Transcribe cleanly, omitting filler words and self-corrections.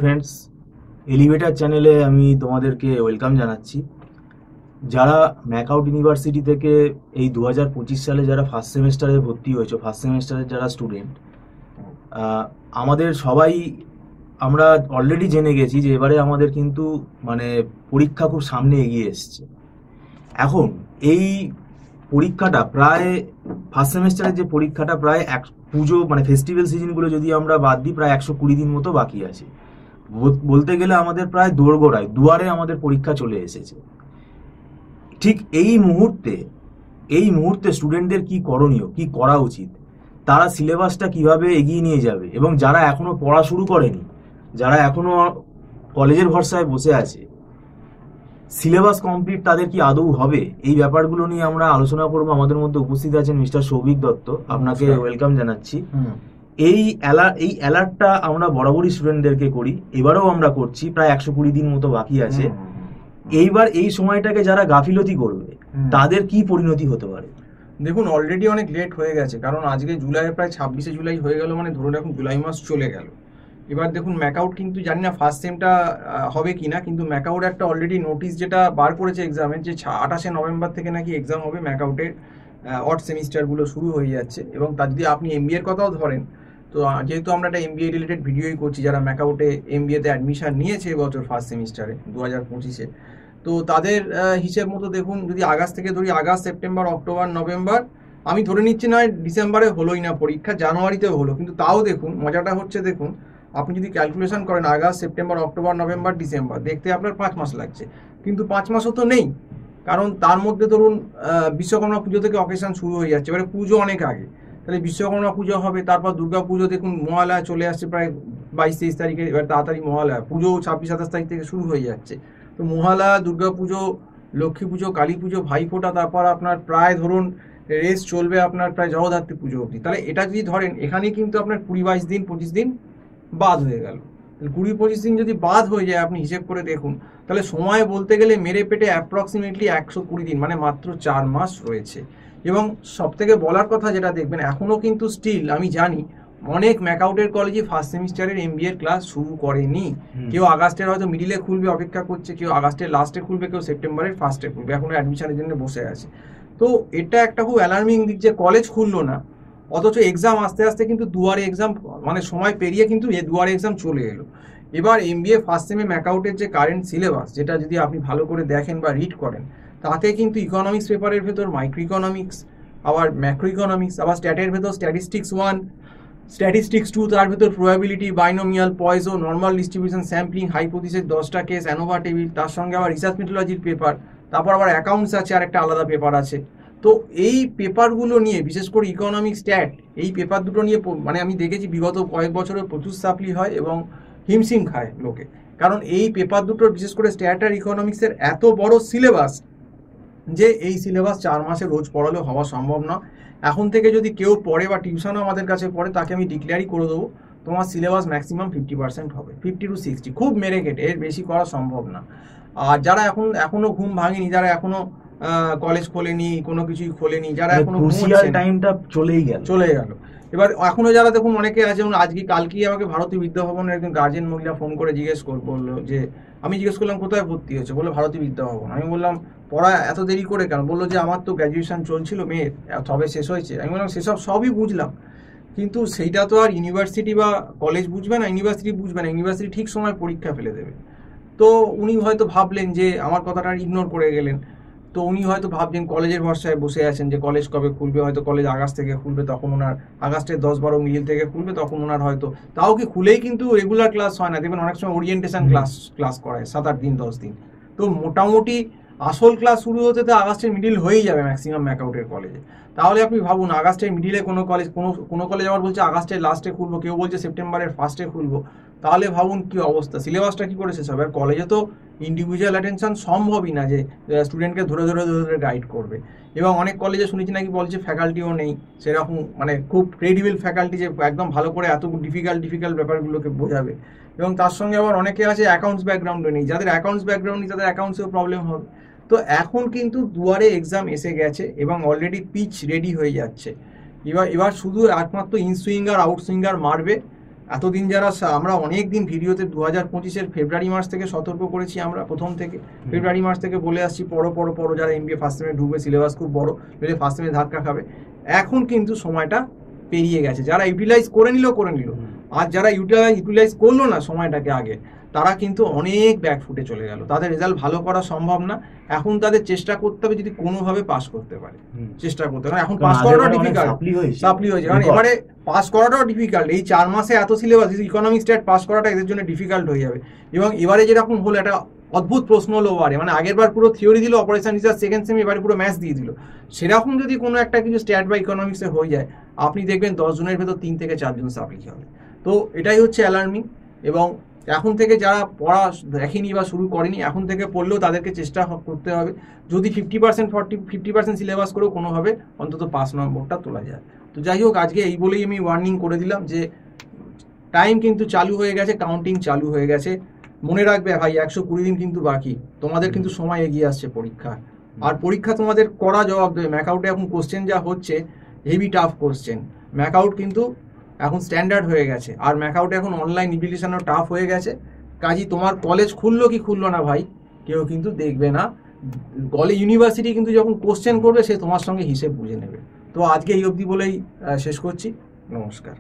Friends, elevator চ্যানেলে আমি তোমাদেরকে ওয়েলকাম জানাচ্ছি। যারা ম্যাকআউট ইউনিভার্সিটি থেকে এই 2025 সালে যারা ফার্স্ট সেমেস্টারে ভর্তি হয়েছে, ফার্স্ট সেমেস্টারের যারা স্টুডেন্ট, আমাদের সবাই আমরা অলরেডি জেনে গেছি যে এবারে আমাদের কিন্তু মানে পরীক্ষা খুব সামনে এগিয়ে এসছে। এখন এই পরীক্ষাটা প্রায় ফার্স্ট সেমেস্টারের যে পরীক্ষাটা প্রায় পুজো মানে ফেস্টিভ্যাল সিজনগুলো যদি আমরা বাদ দিই, প্রায় 120 দিন মতো বাকি আছে। বলতে গেলে আমাদের প্রায় দোরগোড়ায় দুয়ারে আমাদের পরীক্ষা চলে এসেছে। ঠিক এই মুহূর্তে স্টুডেন্টদের কি করণীয়, কি করা উচিত, তারা সিলেবাসটা কিভাবে এগিয়ে নিয়ে যাবে, এবং যারা এখনো পড়া শুরু করেনি, যারা এখনো কলেজের ভরসায় বসে আছে, সিলেবাস কমপ্লিট তাদের কি আদৌ হবে, এই ব্যাপারগুলো নিয়ে আমরা আলোচনা করবো। আমাদের মধ্যে উপস্থিত আছেন মিস্টার সৌভিক দত্ত, আপনাকে ওয়েলকাম জানাচ্ছি। এই অ্যালার্টটা আমরা বরাবরই স্টুডেন্টদেরকে করি, এবারেও আমরা করছি। প্রায় 120 দিন মতো বাকি আছে। এইবার এই সময়টাকে যারা গাফিলতি করবে তাদের কি পরিণতি হতে পারে? দেখুন, অলরেডি অনেক লেট হয়ে গেছে, কারণ আজকে জুলাই, প্রায় 26শে জুলাই হয়ে গেল, মানে ধরুন এখন জুলাই মাস চলে গেল। এবার দেখুন, ম্যাকআউট কিন্তু জানি না ফার্স্ট সেমটা হবে কি না, কিন্তু ম্যাকআউট একটা অলরেডি নোটিশ যেটা বার করেছে এক্সামের, যে 28শে নভেম্বর থেকে নাকি এক্সাম হবে ম্যাকআউটের। অড সেমিস্টারগুলো শুরু হয়ে যাচ্ছে। এবং তার যদি আপনি এমবিএর কথাও ধরেন, তো যেহেতু আমরা একটা এমবিএ রিলেটেড ভিডিওই করছি, যারা ম্যাকআউটে এমবিএতে অ্যাডমিশন নিয়েছে এবছর ফার্স্ট সেমিস্টারে 2025-এ, তো তাদের হিসেব মতো দেখুন, যদি আগস্ট থেকে ধরি, আগস্ট, সেপ্টেম্বর, অক্টোবর, নভেম্বর, আমি ধরে নিচ্ছি নয় ডিসেম্বরে হলোই না পরীক্ষা, জানুয়ারিতেও হলো, কিন্তু তাও দেখুন মজাটা হচ্ছে, দেখুন আপনি যদি ক্যালকুলেশন করেন August, September, October, November, December, দেখতে আপনার 5 মাস লাগছে, কিন্তু 5 মাসও তো নেই, কারণ তার মধ্যে ধরুন বিশ্বকর্মা পুজো থেকে অকেশন শুরু হয়ে যাচ্ছে, এবারে পুজো অনেক আগে, তাহলে বিশ্বকর্মা পুজো হবে, তারপর দুর্গা পুজো, দেখুন মহালয়া চলে আসছে প্রায় 22-23 তারিখে, এবার তাড়াতাড়ি মহালয়া, পুজো 26-27 তারিখ থেকে শুরু হয়ে যাচ্ছে। তো মহালয়া, দুর্গা পুজো, লক্ষ্মী পুজো, কালী পুজো, ভাইফোঁটা, তারপর আপনার প্রায় ধরুন রেস চলবে আপনার প্রায় জগদ্ধাত্রী পুজো অবধি। তাহলে এটা যদি ধরেন, এখানে কিন্তু আপনার 20-22 দিন, 25 দিন বাদ হয়ে গেল। 20-25 দিন যদি বাদ হয়ে যায়, আপনি হিসেব করে দেখুন, তাহলে সময় বলতে গেলে মেরে পেটে অ্যাপ্রক্সিমেটলি 120 দিন, মানে মাত্র 4 মাস রয়েছে। এবং সব থেকে বলার কথা যেটা দেখবেন, এখনও কিন্তু স্টিল আমি জানি অনেক ম্যাকআউটের কলেজে ফার্স্ট সেমিস্টারের এমবিএর ক্লাস শুরু করেনি। কেউ আগস্টের হয়তো মিডিলে খুলবে অপেক্ষা করছে, কেউ আগস্টের লাস্টে খুলবে, কেউ সেপ্টেম্বরের ফার্স্টে খুলবে, এখনো অ্যাডমিশনের জন্য বসে আছে। তো এটা একটা খুব অ্যালার্মিং দিক যে কলেজ খুললো না, অথচ এক্সাম আস্তে আস্তে কিন্তু দুয়ারে এক্সাম, মানে সময় পেরিয়ে কিন্তু দুয়ারে এক্সাম চলে এলো। এবার এমবিএ ফার্স্ট সেমে ম্যাকআউটের যে কারেন্ট সিলেবাস, যেটা যদি আপনি ভালো করে দেখেন বা রিড করেন, তাতে কিন্তু ইকোনমিক্স পেপারের ভেতর মাইক্রো ইকোনমিক্স, আবার ম্যাক্রো ইকোনমিক্স, আবার স্ট্যাটের ভেতর স্ট্যাটিস্টিক্স 1, স্ট্যাটিস্টিক্স 2, তার ভেতর probability, binomial, Poisson, normal distribution, sampling, hypothesis 10টা কেস, অ্যানোভা টেবিল, তার সঙ্গে আবার রিসার্চ মেথোলজির পেপার, তারপর আবার অ্যাকাউন্টস আছে, আর একটা আলাদা পেপার আছে। তো এই পেপারগুলো নিয়ে, বিশেষ করে ইকোনমিক স্ট্যাট, এই পেপার দুটো নিয়ে মানে আমি দেখেছি বিগত কয়েক বছরে প্রচুর সাপ্লি হয় এবং হিমশিম খায় লোকে, কারণ এই পেপার দুটোর, বিশেষ করে স্ট্যাট আর ইকোনমিক্সের এত বড় সিলেবাস, যে এই সিলেবাস 4 মাসে রোজ পড়ালেও হওয়া সম্ভব না। এখন থেকে যদি কেউ পড়ে বা টিউশনও আমাদের কাছে পড়ে, তাকে আমি ডিক্লেয়ারই করে দেবো, তোমার সিলেবাস ম্যাক্সিমাম 50% হবে, 50 to 60, খুব মেরে কেটে, এর বেশি করা সম্ভব না। আর যারা এখনো ঘুম ভাঙেনি, যারা এখনো কলেজ খোলেনি, কোনো কিছুই খোলেনি, যারা এখনো টাইমটা চলে গেল, এবার এখনো যারা দেখুন অনেকে আছে, যেমন আজকে কালকেই আমাকে ভারতী বিদ্যাভবনের একজন গার্জেন মহিলা ফোন করে বললো যে, আমি জিজ্ঞেস করলাম কোথায় ভর্তি হয়েছে, বললো ভারতী বিদ্যাভবন। আমি বললাম পড়া এত দেরি করে কেন? বললো যে আমার তো গ্র্যাজুয়েশন চলছিল মেয়ের, তবে শেষ হয়েছে। আমি বললাম সেসব সবই বুঝলাম, কিন্তু সেইটা তো আর ইউনিভার্সিটি বা কলেজ বুঝবে না, ইউনিভার্সিটি বুঝবে না, ইউনিভার্সিটি ঠিক সময় পরীক্ষা ফেলে দেবে। তো উনি হয়তো ভাবলেন যে, আমার কথাটা ইগনোর করে গেলেন, তো উনি হয়তো ভাবছেন কলেজের ভরসায় বসে আছেন যে কলেজ কবে খুলবে, হয়তো কলেজ আগস্ট থেকে খুলবে, তখন ওনার আগস্টের 10-12 মিডিল থেকে খুলবে, তখন ওনার হয়তো, তাও কি খুলেই কিন্তু রেগুলার ক্লাস হয় না, দেখবেন অনেক সময় ওরিয়েন্টেশন ক্লাস করায় 7-8 দিন 10 দিন। তো মোটামুটি আসল ক্লাস শুরু হতে তো আগস্টের মিডিল হয়েই যাবে ম্যাক্সিমাম ম্যাকআউটের কলেজে। তাহলে আপনি ভাবুন, আগস্টের মিডিলে কোনো কলেজ আবার বলছে আগস্টের লাস্টে খুলবো, কেউ বলছে সেপ্টেম্বরের ফার্স্টে খুলবো, তাহলে ভাবুন কি অবস্থা, সিলেবাসটা কি করে শেষ হবে? আর কলেজে তো ইন্ডিভিজুয়াল অ্যাটেনশন সম্ভবই না যে স্টুডেন্টকে ধরে ধরে গাইড করবে। এবং অনেক কলেজে শুনেছি নাকি বলছে ফ্যাকাল্টিও নেই সেরকম, মানে খুব ক্রেডিবল ফ্যাকাল্টি যে একদম ভালো করে এত ডিফিকাল্ট ব্যাপারগুলোকে বোঝাবে। এবং তার সঙ্গে আবার অনেকে আছে অ্যাকাউন্টস ব্যাকগ্রাউন্ডও নেই, যাদের অ্যাকাউন্টস ব্যাকগ্রাউন্ড নেই তাদের অ্যাকাউন্টসেও প্রবলেম হবে। তো এখন কিন্তু দুয়ারে এক্সাম এসে গেছে এবং অলরেডি পিচ রেডি হয়ে যাচ্ছে। এবার শুধু একমাত্র ইনসুইঙ্গার আউটসুইঙ্গার মারবে, এতদিন যারা আমরা অনেক দিন ভিডিওতে 2025-এর ফেব্রুয়ারি মাস থেকে সতর্ক করেছি, আমরা প্রথম থেকে ফেব্রুয়ারি মাস থেকে বলে আসছি পড়ো যারা এমবিএ ফার্স্ট সেমে ঢুকবে, সিলেবাস খুব বড়, নইলে ফার্স্ট সেমে ধাক্কা খাবে। এখন কিন্তু সময়টা পেরিয়ে গেছে, যারা ইউটিলাইজ করে নিল, আর যারা ইউটিলাইজ করলো না সময়টাকে আগে, তারা কিন্তু অনেক ব্যাকফুটে চলে গেল, তাদের রেজাল্ট ভালো করা সম্ভব না। এখন তাদের চেষ্টা করতে হবে যদি কোনোভাবে পাস করতে পারে, চেষ্টা করতে হবে। এখন পাস করাটাও ডিফিকাল্ট, সাপ্লি হয়েছে, কারণ এবারে পাস করাটাও ডিফিকাল্ট। এই 4 মাসে এত সিলেবাস, ইকোনমিক স্ট্যাট পাস করাটা এদের জন্য ডিফিকাল্ট হয়ে যাবে। এবং এবারে যেরকম হলো, একটা অদ্ভুত প্রশ্ন হলো ওবারে, মানে আগের বার পুরো থিওরি দিল অপারেশন রিসার্চ সেকেন্ড সেমে, এবারে পুরো ম্যাথস দিয়ে দিল। সেরকম যদি কোনো একটা কিছু স্ট্যাট বা ইকোনমিক্সে হয়ে যায়, আপনি দেখবেন 10 জনের ভেতর 3 থেকে 4 জন সাপ্লি হবে। তো এটাই হচ্ছে অ্যালার্মিং। এবং এখন থেকে যারা পড়া দেখেনি বা শুরু করেনি, এখন থেকে পড়লেও তাদেরকে চেষ্টা করতে হবে, যদি 50% সিলেবাস করেও কোনোভাবে অন্তত পাস নম্বরটা তোলা যায়। তো যাই হোক, আজকে এই বলেই আমি ওয়ার্নিং করে দিলাম যে টাইম কিন্তু চালু হয়ে গেছে, কাউন্টিং চালু হয়ে গেছে। মনে রাখবে ভাই, 120 দিন কিন্তু বাকি, তোমাদের কিন্তু সময় এগিয়ে আসছে পরীক্ষা। আর পরীক্ষা তোমাদের করা জবাব দেবে। ম্যাকআউটে এখন কোশ্চেন যা হচ্ছে, হেভি টাফ কোশ্চেন। ম্যাকআউট কিন্তু এখন স্ট্যান্ডার্ড হয়ে গেছে, আর ম্যাকআউটে এখন অনলাইন ইভিলিউশনও টাফ হয়ে গেছে। কাজী তোমার কলেজ খুললো কি খুললো না ভাই, কেউ কিন্তু দেখবে না। কলেজ ইউনিভার্সিটি কিন্তু যখন কোশ্চেন করবে, সে তোমার সঙ্গে হিসেব বুঝে নেবে। তো আজকে এই অবধি বলেই শেষ করছি। নমস্কার।